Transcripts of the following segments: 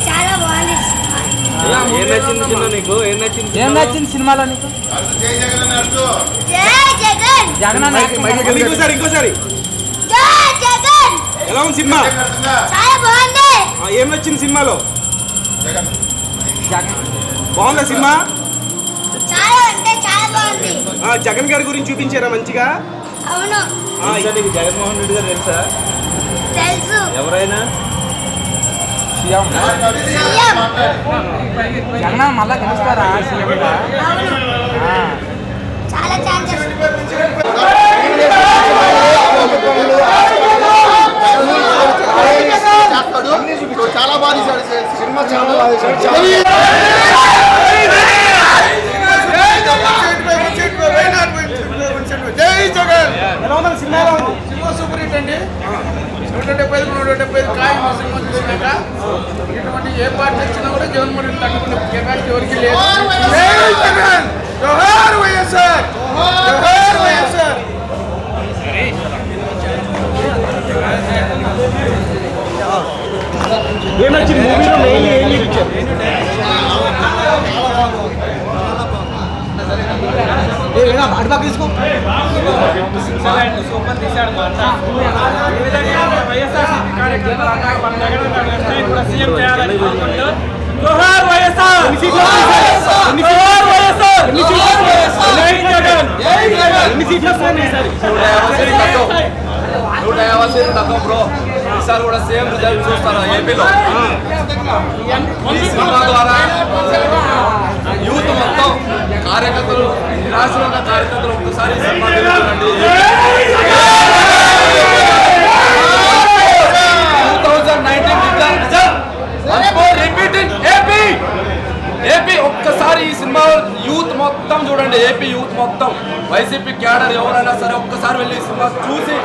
చాలా బాగుంది. ఏం నచ్చింది సినిమాలో నీకు? జగన్ ఇంకోసారి ఎలా ఉంది సినిమా? చాలా బాగుంది. ఏం నచ్చింది సినిమాలో? బాగుందా సినిమా? చాలా అంటే చాలా బాగుంది. జగన్ గారి గురించి చూపించారా మంచిగా? అవును. నీకు జగన్మోహన్ రెడ్డి గారు తెలుసా? తెలుసు. ఎవరైనా సీఎం. జగన్ మళ్ళా గెలుస్తారా? చాలా ఛాన్సెస్. చాలా బాగా సినిమా చాలా బాగా సినిమా సూపర్ హిట్ అండి. 175 కాయం సినిమా చూసినాక ఇటువంటి ఏ పార్టీ వచ్చినా కూడా జగన్మోహన్ రెడ్డి తట్టుకునే కెపాసిటీ ఎవరికి లేదు. జోహార్ వైఎస్ఆర్, జోహార్ వైఎస్ఆర్. ఏమొచ్చింది మూవీలో మెయిన్ ఏం చూపించారు? అటుపక్క తీసుకో. బ్రో ఈసారి కూడా సేమ్ రిజల్ట్ చూస్తాను ఏపీలో. ఈ సినిమా ద్వారా యూత్ మొత్తం కార్యకర్తలు, రాష్ట్రంలో ఉన్న కార్యకర్తలు ఒక్కసారి సినిమా తెలుస్తారండి. 2019 ఏపీ ఒక్కసారి ఈ సినిమా యూత్ మొత్తం చూడండి. ఏపీ యూత్ మొత్తం వైసీపీ క్యాడర్ ఎవరైనా సరే ఒక్కసారి వెళ్ళి ఈ సినిమా చూసి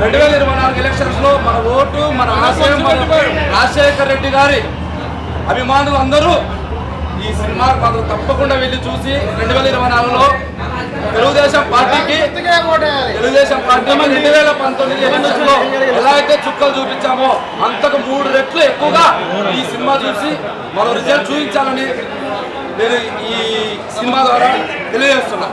2024 ఎలక్షన్స్ లో మన ఓటు, మన ఆశయం, రాజశేఖర్ రెడ్డి గారి అభిమానులు అందరూ ఈ సినిమా మాకు తప్పకుండా వెళ్ళి చూసి 2024లో తెలుగుదేశం పార్టీకి 2019 ఎలక్షన్ లో ఎలా అయితే చుక్కలు చూపించామో అంతకు 3 రెట్లు ఎక్కువగా ఈ సినిమా చూసి మనం రిజల్ట్ చూపించాలని నేను ఈ సినిమా ద్వారా తెలియజేస్తున్నా.